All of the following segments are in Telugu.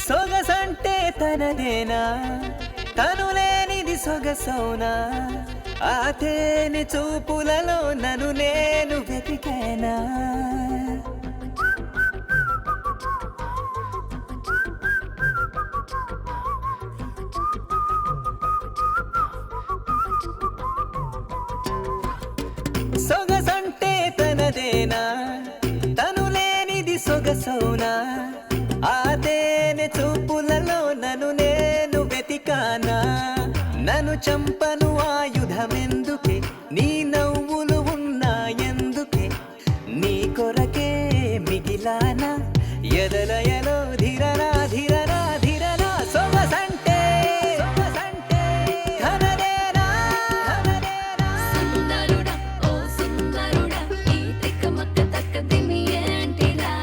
సొగసంటే తనదేనా తను లేనిది సొగసౌనా ఆ తేనె చూపులలో నన్ను నేను వెతికేనా సొగసంటే తనదేనా తను లేనిది సొగసౌనా ఆ తేనె చూపులలో నన్ను నేను వెతికానా నన్ను చంపను ఆయుధమెందుకే నీ నవ్వులు ఉన్నాయందుకే నీ కొరకే మిగిలానా ఎదలయలో ధిరనా ధిరనా ధిరనా సొగసంటే తనదేనా సుందరుడా ఓ సుందరుడా ఈ తికమక తక్కదిమి ఏంటిరా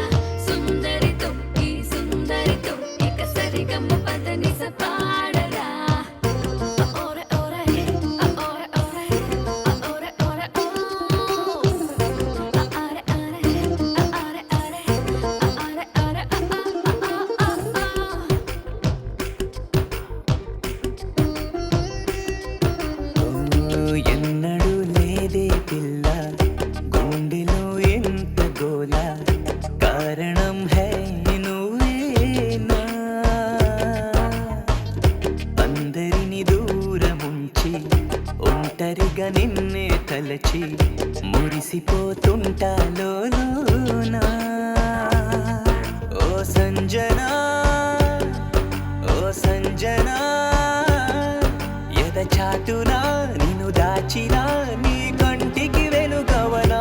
సుందరితో ఈ సుందరితో ఇక సరిగమ పదని సపాడరా ఓరే ఓరే ఓరే ఓరే ఓరే ఓరే ఆరే ఆరే ఆరే ఆరే ఆరే ఎన్నడూ లేదే పిల్ల గుండెలో ఎంత గోల కారణం హై నువ్వేనా అందరిని దూరముంచి ఒంటరిగా నిన్నే తలచి మురిసిపోతుంటా లోలోనా ఓ సంజనా ఓ సంజనా ఎద చాటునా నిన్ను దాచినా నీ కంటికి వెలుగవనా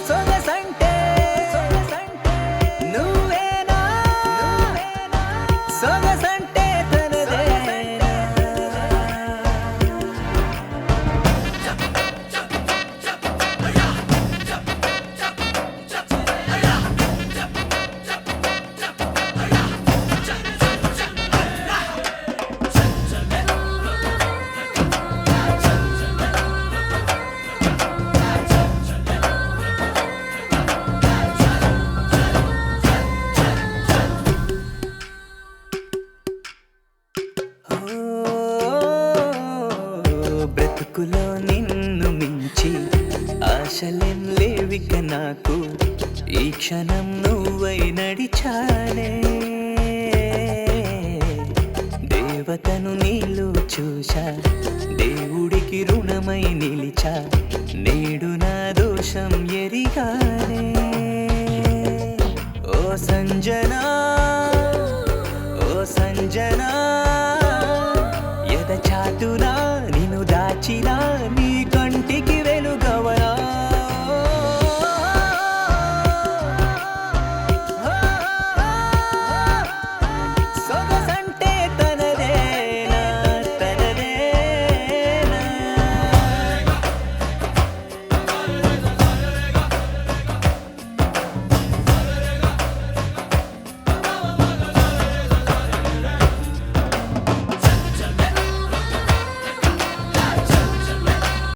సొగసంటే నువ్వేనా సొగసంటే తనదేనా బ్రతుకులో నిన్ను మించి ఆశలేం లేవిక నాకు ఈ క్షణం నువ్వై నడిచానే దేవతను నీలో చూశా దేవుడికి రుణమై నిలిచా నేడు నా దోషం ఎరిగానే ఓ సంజనా ఓ సంజనా ఎద చాటునా నిన్ను దాచినా